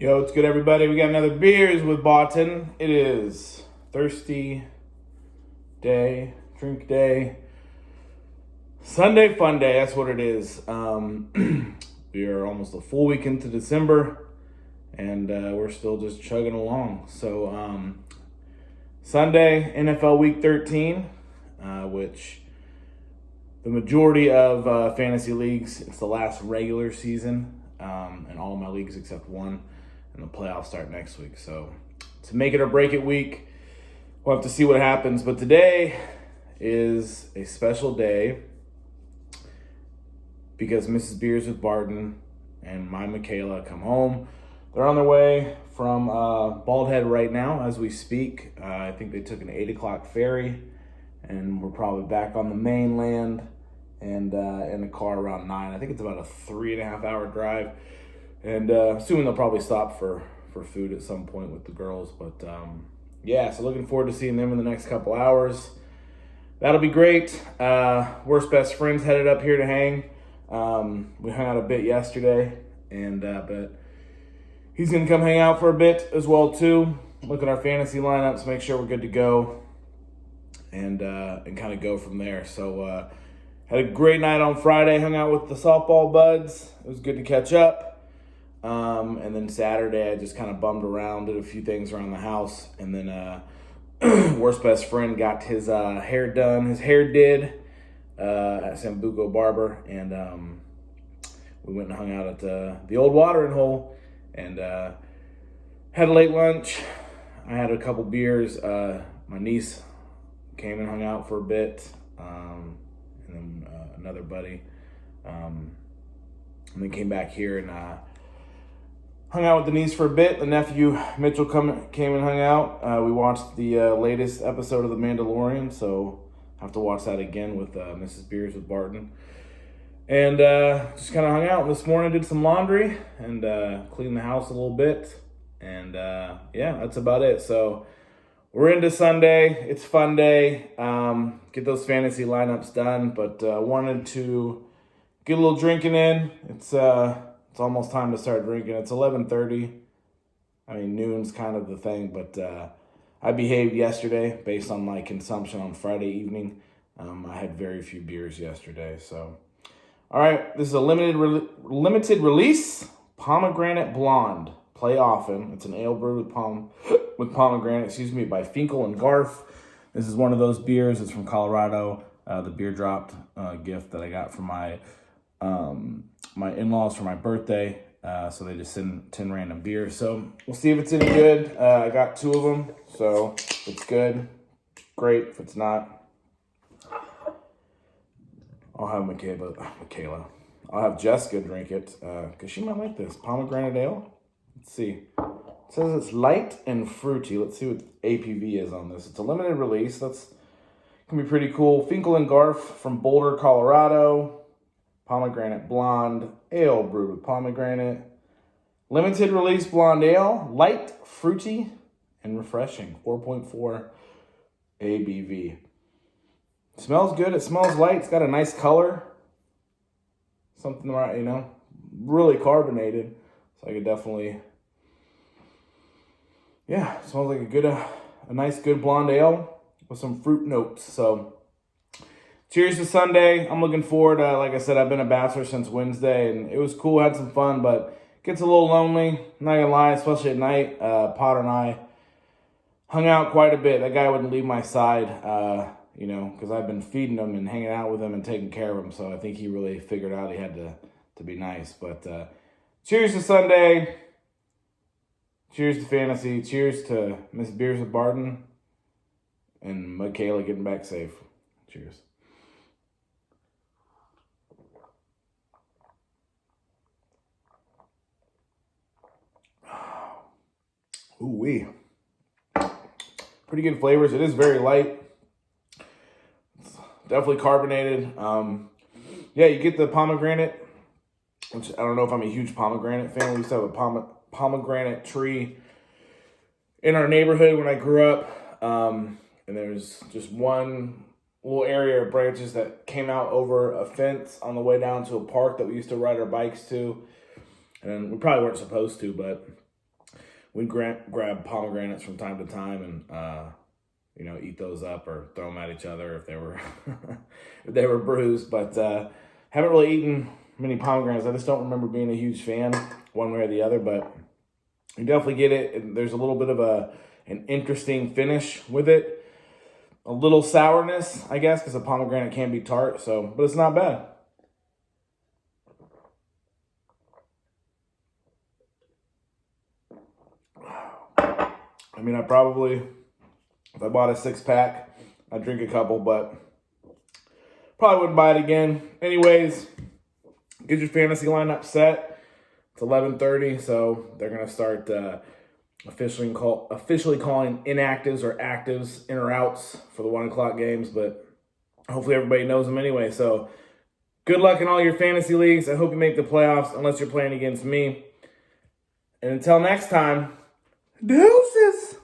Yo, what's good, everybody? We got another beers with Barton. It is thirsty day, drink day, Sunday fun day. That's what it is. We are almost a full week into December, and we're still just chugging along. So Sunday, NFL Week 13, which the majority of fantasy leagues, it's the last regular season, in all of my leagues except one. And the playoffs start next week. So to make it or break it week, we'll have to see what happens. But today is a special day because Mrs. Beers with Barton and my Michaela come home. They're on their way from Bald Head right now as we speak. I think they took an 8 o'clock ferry, and we're probably back on the mainland and in the car around 9. I think it's about a 3.5 hour drive. And assuming they'll probably stop for food at some point with the girls. But yeah, so looking forward to seeing them in the next couple hours. That'll be great. Worst best friends headed up here to hang. We hung out a bit yesterday, and but he's gonna come hang out for a bit as well too. Look at our fantasy lineups, make sure we're good to go, and kind of go from there. So had a great night on Friday. Hung out with the softball buds. It was good to catch up. And then Saturday, I just kind of bummed around, did a few things around the house. And then worst best friend got his hair done. His hair did at Sambuco Barber. And we went and hung out at the old watering hole and had a late lunch. I had a couple beers. My niece came and hung out for a bit. And then another buddy. And then came back here and hung out with the niece for a bit. The nephew, Mitchell, came and hung out. We watched the latest episode of The Mandalorian, so I have to watch that again with Mrs. Beers with Barton. And just kind of hung out. This morning did some laundry and cleaned the house a little bit. And yeah, that's about it. So we're into Sunday. It's fun day. Get those fantasy lineups done. But wanted to get a little drinking in. It's almost time to start drinking. It's 11:30. I mean, noon's kind of the thing, but I behaved yesterday based on my consumption on Friday evening. I had very few beers yesterday. So, all right, this is a limited release pomegranate blonde. Play often. It's an ale brewed with pomegranate. By Finkel and Garth. This is one of those beers. It's from Colorado. The beer dropped gift that I got from my in-laws for my birthday, so they just send 10 random beers. So we'll see if it's any good. I got 2 of them, so if it's good, great. If it's not, I'll have Michaela. I'll have Jessica drink it, because she might like this. Pomegranate ale. Let's see. It says it's light and fruity. Let's see what APV is on this. It's a limited release. That's can be pretty cool. Finkel and Garth from Boulder, Colorado. Pomegranate blonde ale brewed with pomegranate. Limited release blonde ale, light, fruity, and refreshing. 4.4 ABV. Smells good. It smells light. It's got a nice color. Something right, really carbonated. So I could definitely, yeah, it smells like a nice good blonde ale with some fruit notes. So cheers to Sunday. I'm looking forward. Like I said, I've been a bachelor since Wednesday, and it was cool. Had some fun, but it gets a little lonely. I'm not gonna lie, especially at night. Potter and I hung out quite a bit. That guy wouldn't leave my side, because I've been feeding him and hanging out with him and taking care of him. So I think he really figured out he had to be nice. But cheers to Sunday. Cheers to fantasy. Cheers to Miss Beers with Barton and Michaela getting back safe. Cheers. Ooh-wee. Pretty good flavors. It is very light. It's definitely carbonated. Yeah, you get the pomegranate, which I don't know if I'm a huge pomegranate fan. We used to have a pomegranate tree in our neighborhood when I grew up. And there's just one little area of branches that came out over a fence on the way down to a park that we used to ride our bikes to. And we probably weren't supposed to, but we'd grab pomegranates from time to time and, eat those up or throw them at each other if they were if they were bruised. But haven't really eaten many pomegranates. I just don't remember being a huge fan one way or the other, but you definitely get it. And there's a little bit of an interesting finish with it. A little sourness, I guess, because a pomegranate can be tart. But it's not bad. I mean, if I bought a 6-pack, I'd drink a couple, but probably wouldn't buy it again. Anyways, get your fantasy lineup set. It's 11:30, so they're gonna start officially calling inactives or actives in or outs for the 1 o'clock games. But hopefully everybody knows them anyway. So good luck in all your fantasy leagues. I hope you make the playoffs, unless you're playing against me. And until next time, deuces.